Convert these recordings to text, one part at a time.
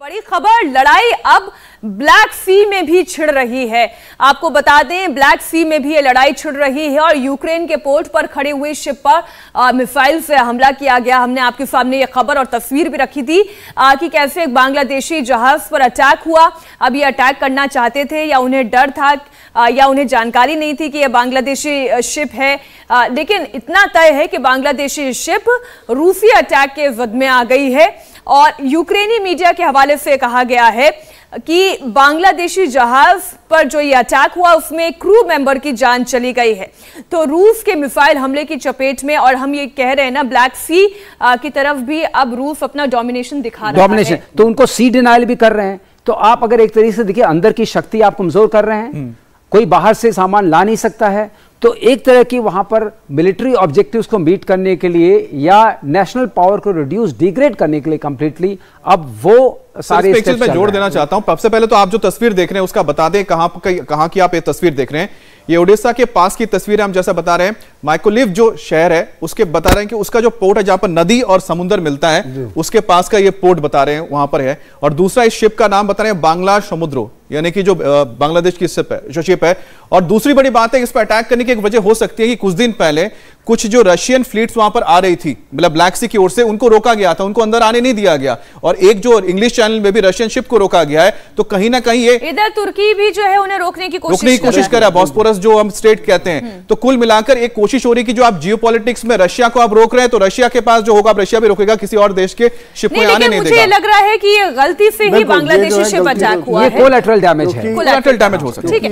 बड़ी खबर, लड़ाई अब ब्लैक सी में भी छिड़ रही है। आपको बता दें, ब्लैक सी में भी ये लड़ाई छिड़ रही है और यूक्रेन के पोर्ट पर खड़े हुए शिप पर मिसाइल से हमला किया गया। हमने आपके सामने ये खबर और तस्वीर भी रखी थी कि कैसे एक बांग्लादेशी जहाज पर अटैक हुआ। अब ये अटैक करना चाहते थे या उन्हें डर था या उन्हें जानकारी नहीं थी कि यह बांग्लादेशी शिप है, लेकिन इतना तय है कि बांग्लादेशी शिप रूसी अटैक के जद में आ गई है। और यूक्रेनी मीडिया के हवाले से कहा गया है कि बांग्लादेशी जहाज पर जो ये अटैक हुआ उसमें एक क्रू मेंबर की जान चली गई है। तो रूस के मिसाइल हमले की चपेट में, और हम ये कह रहे हैं ना, ब्लैक सी की तरफ भी अब रूस अपना डोमिनेशन दिखा रहा है। तो उनको सी डिनाइल भी कर रहे हैं। तो आप अगर एक तरीके से देखिए, अंदर की शक्ति आप कमजोर कर रहे हैं, कोई बाहर से सामान ला नहीं सकता है। तो एक तरह की वहां पर मिलिट्री ऑब्जेक्टिव्स को मीट करने के लिए या नेशनल पावर को रिड्यूस डिग्रेड करने के लिए कंप्लीटली अब वो सारे स्टेप्स मैं जोड़ देना चाहता हूं। सबसे पहले तो आप जो तस्वीर देख रहे हैं उसका बता दें कहां की आप ये तस्वीर देख रहे हैं। ये ओडिशा के पास की तस्वीर है। हम जैसा बता रहे हैं, माइकोलिव जो शहर है उसके बता रहे हैं कि उसका जो पोर्ट है जहां पर नदी और समुद्र मिलता है उसके पास का ये पोर्ट बता रहे हैं, वहां पर है। और दूसरा इस शिप का नाम बता रहे हैं बांग्ला समुद्रो, यानी कि जो बांग्लादेश की शिप है। और दूसरी बड़ी बात है, इस पर अटैक करने की एक वजह हो सकती है कि कुछ दिन पहले कुछ जो रशियन फ्लीट्स वहां पर आ रही थी, मतलब ब्लैक सी की ओर से, उनको रोका गया था, उनको अंदर आने नहीं दिया गया। और एक जो इंग्लिश चैनल में भी रशियन शिप को रोका गया है। तो कहीं ना कहीं ये इधर तुर्की भी जो है उन्हें रोकने की कोशिश कर रहा है, बॉस्पोरस जो हम स्ट्रेट कहते हैं। तो कुल मिलाकर एक कोशिश हो रही कि जो आप जियोपॉलिटिक्स में रशिया को आप रोक रहे हैं, तो रशिया के पास जो होगा रशिया भी रोकेगा, किसी और देश के शिप को आने नहीं देगा। मुझे लग रहा है कि ये गलती से ही बांग्लादेशी शिप अटैक हुआ है। ये कोलैटरल डैमेज है, कोलैटरल डैमेज हो सकता है। ठीक है,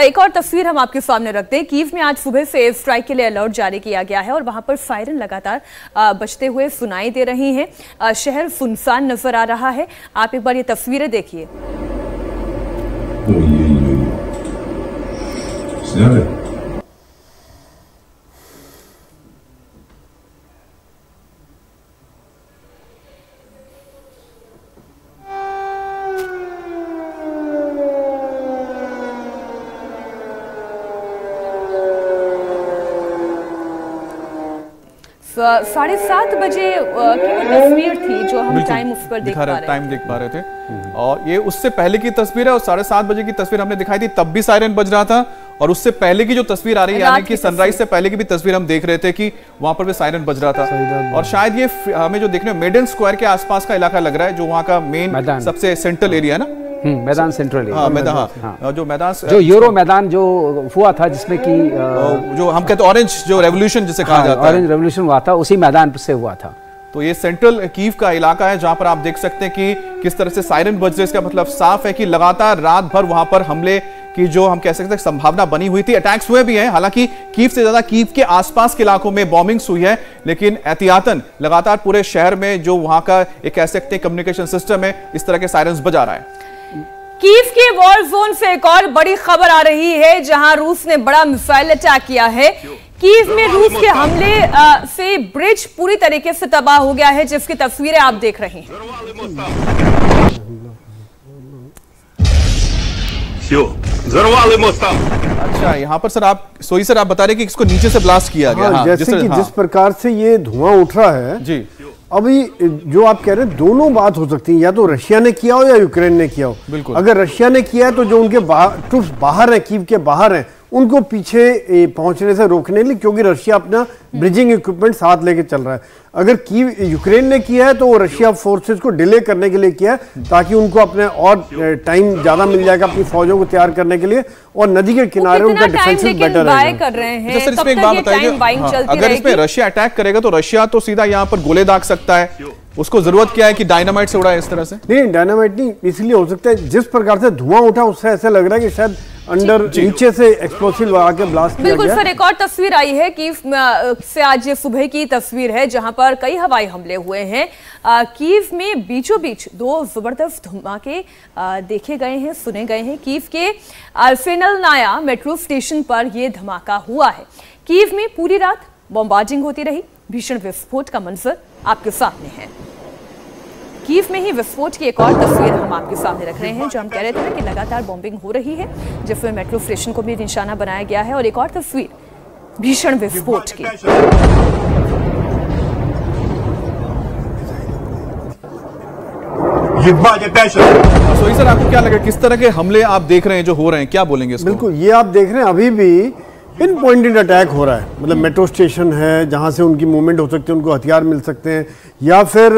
एक और तस्वीर हम आपके सामने रखते हैं। कीव में आज सुबह से एयर स्ट्राइक के लिए अलर्ट जारी किया गया है और वहां पर सायरन लगातार बजते हुए सुनाई दे रही हैं। शहर सुनसान नजर आ रहा है। आप एक बार ये तस्वीरें देखिए। तो 7:30 बजे की वो तस्वीर थी जो हम टाइम उस पर देख पा रहे थे। और ये उससे पहले की तस्वीर है और 7:30 बजे की तस्वीर हमने दिखाई थी, तब भी सायरन बज रहा था। और उससे पहले की जो तस्वीर आ रही है, यानी कि सनराइज से पहले की भी तस्वीर हम देख रहे थे कि वहां पर भी सायरन बज रहा था। और शायद ये हमें जो देखने मेडन स्क्वायर के आसपास का इलाका लग रहा है, जो वहां का मेन सबसे सेंट्रल एरिया है ना। मैदान सेंट्रल जो मैदान जो यूरो मैदान जो हुआ था, जिसमें कि जो हम कहते हैं ऑरेंज जो रेवोल्यूशन जिसे कहा जाता है, ऑरेंज रेवोल्यूशन हुआ था, उसी मैदान से हुआ था। तो ये सेंट्रल कीव का इलाका है जहां पर आप देख सकते हैं कि किस तरह से सायरन बज रहे। इसका मतलब साफ है कि लगातार रात भर वहां पर हमले की जो हम कह सकते हैं संभावना बनी हुई थी। अटैक्स हुए भी हैं, हालांकि कीव से ज्यादा कीव के आसपास के इलाकों में बॉम्बिंग्स हुई है, लेकिन एहतियातन लगातार पूरे शहर में जो वहां का एक कह सकते हैं कम्युनिकेशन सिस्टम है, इस तरह के सायरन्स बजा रहा है। कीव के वॉर जोन से एक और बड़ी खबर आ रही है, जहां रूस ने बड़ा मिसाइल अटैक किया है। कीव में रूस के हमले से ब्रिज पूरी तरीके से तबाह हो गया है, जिसकी तस्वीरें आप देख रहे हैं। अच्छा, यहाँ पर सर आप बता रहे कि इसको नीचे से ब्लास्ट किया गया। जैसे कि जिस प्रकार से ये धुआं उठ रहा है जी, अभी जो आप कह रहे हैं दोनों बात हो सकती है, या तो रशिया ने किया हो या यूक्रेन ने किया हो। बिल्कुल। अगर रशिया ने किया है तो जो उनके ट्रूप्स बाहर हैं, कीव के बाहर हैं, उनको पीछे पहुंचने से रोकने के लिए, क्योंकि रशिया अपना ब्रिजिंग इक्विपमेंट साथ लेके चल रहा है। अगर कीव यूक्रेन ने किया है तो वो रशिया फोर्सेस को डिले करने के लिए किया है, ताकि उनको अपने और टाइम ज्यादा मिल जाएगा अपनी फौजों को तैयार करने के लिए, और नदी के किनारे उनका डिफेंसिव बेटर है। इसमें एक बात बताइए, अगर इसमें रशिया अटैक करेगा तो रशिया तो सीधा यहाँ पर गोले दाग सकता है, उसको जरूरत क्या है कि डायनामाइट से उड़ाए इस तरह से? नहीं, डायनामाइट नहीं, इसलिए हो सकता है जिस प्रकार से धुआं उठा उससे ऐसा लग रहा है कि शायद अंडर नीचे से एक्सप्लोसिव लगा के ब्लास्ट किया गया। बिल्कुल सर, एक और तस्वीर आई है कीव से, आज ये सुबह की तस्वीर है, जहां पर कई हवाई हमले हुए हैं। कीव में बीचों बीच दो जबरदस्त धमाके देखे गए हैं, सुने गए हैं। कीव के आर्सेनलनाया मेट्रो स्टेशन पर यह धमाका हुआ है। कीव में पूरी रात बॉम्बार्डिंग होती रही। भीषण विस्फोट का मंजर आपके सामने है। कीव में ही विस्फोट की एक और तस्वीर हम आपके सामने रख रहे हैं, जो हम कह रहे थे ना कि लगातार बॉम्बिंग हो रही है, जिसमें मेट्रो स्टेशन को भी निशाना बनाया गया है। और एक और तस्वीर भीषण विस्फोट की। सोई सर, आपको क्या लगा, किस तरह के हमले आप देख रहे हैं जो हो रहे हैं, क्या बोलेंगे इसको? बिल्कुल, ये आप देख रहे हैं अभी भी पिन पॉइंटेड अटैक हो रहा है। मतलब मेट्रो स्टेशन है जहां से उनकी मूवमेंट हो सकती है, उनको हथियार मिल सकते हैं, या फिर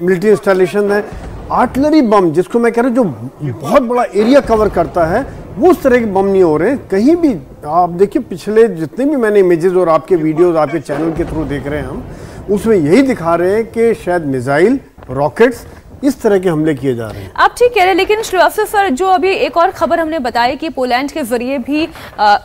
मिलिट्री इंस्टॉलेशन है। आर्टिलरी बम, जिसको मैं कह रहा हूँ जो बहुत बड़ा एरिया कवर करता है, वो उस तरह के बम नहीं हो रहे हैं कहीं भी। आप देखिए पिछले जितने भी मैंने इमेजेस और आपके वीडियोस आपके चैनल के थ्रू देख रहे हैं हम, उसमें यही दिखा रहे हैं कि शायद मिसाइल, रॉकेट्स, इस तरह के हमले किए जा रहे हैं। आप ठीक कह रहे हैं, लेकिन श्रीवास्तव सर, जो अभी एक और खबर हमने बताई कि पोलैंड के जरिए भी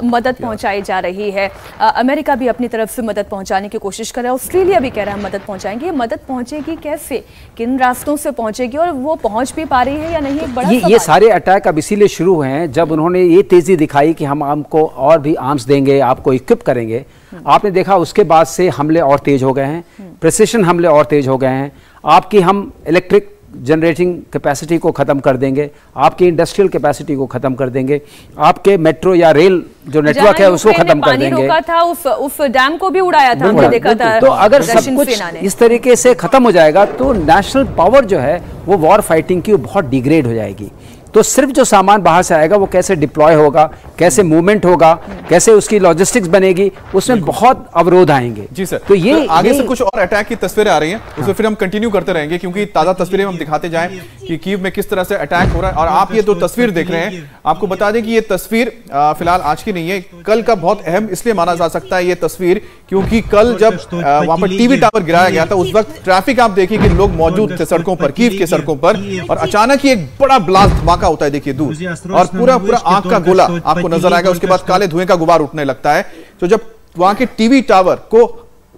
मदद पहुंचाई जा रही है। अमेरिका भी अपनी तरफ से मदद पहुंचाने की कोशिश कर रहा है, ऑस्ट्रेलिया भी कह रहा है मदद पहुंचाएंगे। ये मदद पहुंचेगी कैसे, किन रास्तों से पहुंचेगी, और वो पहुंच भी पा रही है या नहीं, एक बड़ा ये सारे अटैक अब इसीलिए शुरू हुए हैं जब उन्होंने ये तेजी दिखाई कि हम आपको और भी आर्म्स देंगे, आपको इक्विप करेंगे। आपने देखा उसके बाद से हमले और तेज हो गए हैं, प्रिसिशन हमले और तेज हो गए हैं। आपकी हम इलेक्ट्रिक जनरेटिंग कैपेसिटी को ख़त्म कर देंगे, आपकी इंडस्ट्रियल कैपेसिटी को ख़त्म कर देंगे, आपके मेट्रो या रेल जो नेटवर्क है उसको ख़त्म कर देंगे। रोका था, उस डैम को भी उड़ाया था, हमने देखा था। तो अगर सब कुछ इस तरीके से ख़त्म हो जाएगा तो नेशनल पावर जो है वो वॉर फाइटिंग की बहुत डिग्रेड हो जाएगी। तो सिर्फ जो सामान बाहर से आएगा वो कैसे डिप्लॉय होगा, कैसे मूवमेंट होगा, कैसे उसकी लॉजिस्टिक्स बनेगी, उसमें बहुत अवरोध आएंगे। जी सर, तो ये आगे से कुछ और अटैक की तस्वीरें आ रही हैं, उसमें फिर हम कंटिन्यू करते रहेंगे, क्योंकि ताजा तस्वीरें हम दिखाते जाएं कि कीव में किस तरह से अटैक हो रहा है। और आप ये जो तस्वीर देख रहे हैं, आपको बता दें कि ये तस्वीर फिलहाल आज की नहीं है, कल का बहुत अहम इसलिए माना जा सकता है ये तस्वीर, क्योंकि कल जब वहां पर टीवी टावर गिराया गया था, उस वक्त ट्रैफिक आप देखिए कि लोग मौजूद थे सड़कों पर, कीव के सड़कों पर, और अचानक ही एक बड़ा ब्लास्ट धमाका होता है, देखिए दूर, और पूरा आग का गोला आपको नजर आएगा। उसके बाद काले धुएं का गुबार उठने लगता है। तो जब वहां के टीवी टावर को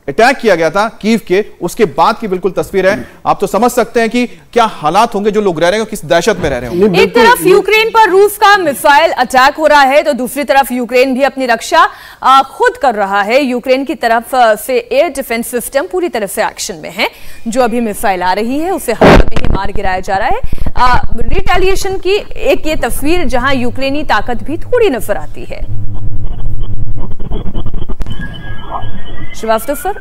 अटैक किया गया था कीव के, उसके बाद की बिल्कुल तस्वीर है। आप तो समझ सकते हैं कि क्या हालात होंगे, जो लोग रह रहे हैं किस दहशत में रह रहे होंगे। एक तरफ यूक्रेन पर रूस का मिसाइल अटैक हो रहा है, तो दूसरी तरफ यूक्रेन भी अपनी रक्षा खुद कर रहा है। यूक्रेन की तरफ से एयर डिफेंस सिस्टम पूरी तरह से एक्शन में है। जो अभी मिसाइल आ रही है उसे हवा में ही मार गिराया जा रहा है। रिटेलिएशन की एक ये तस्वीर जहां यूक्रेनी ताकत भी थोड़ी नजर आती है। श्रीवास्तव सर,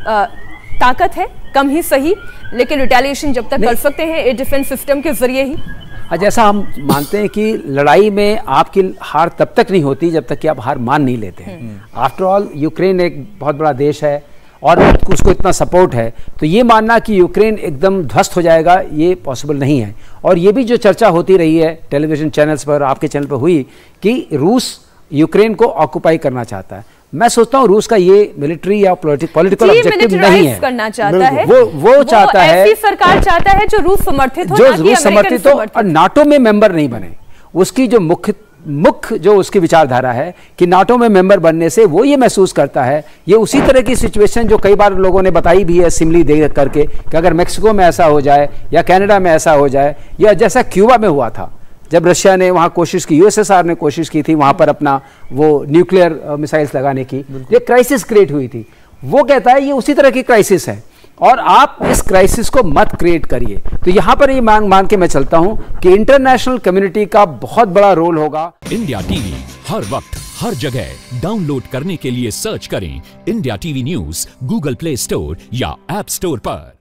ताकत है कम ही सही, लेकिन रिटेलिएशन जब तक कर सकते हैं एयर डिफेंस सिस्टम के जरिए ही। जैसा हम मानते हैं कि लड़ाई में आपकी हार तब तक नहीं होती जब तक कि आप हार मान नहीं लेते हैं। आफ्टर ऑल यूक्रेन एक बहुत बड़ा देश है और उसको इतना सपोर्ट है, तो ये मानना कि यूक्रेन एकदम ध्वस्त हो जाएगा ये पॉसिबल नहीं है। और ये भी जो चर्चा होती रही है टेलीविजन चैनल्स पर, आपके चैनल पर हुई, कि रूस यूक्रेन को ऑक्युपाई करना चाहता है। मैं सोचता हूँ रूस का ये मिलिट्री या पॉलिटिकल ऑब्जेक्टिव नहीं है, करना चाहता है। वो चाहता है, ऐसी सरकार चाहता है जो रूस समर्थित हो, जो रूस समर्थित हो और नाटो में मेंबर नहीं बने। उसकी जो मुख्य जो उसकी विचारधारा है कि नाटो में मेंबर बनने से वो ये महसूस करता है, ये उसी तरह की सिचुएशन जो कई बार लोगों ने बताई भी है सिमली दे करके, कि अगर मेक्सिको में ऐसा हो जाए या कनाडा में ऐसा हो जाए, या जैसा क्यूबा में हुआ था जब रशिया ने वहाँ कोशिश की, यूएसएसआर ने कोशिश की थी वहाँ पर अपना वो न्यूक्लियर मिसाइल्स लगाने की, ये क्राइसिस क्रिएट हुई थी। वो कहता है ये उसी तरह की क्राइसिस है और आप इस क्राइसिस को मत क्रिएट करिए। तो यहाँ पर ये मान के मैं चलता हूँ कि इंटरनेशनल कम्युनिटी का बहुत बड़ा रोल होगा। इंडिया टीवी हर वक्त हर जगह डाउनलोड करने के लिए सर्च करें India TV news Google play store या ऐप स्टोर पर।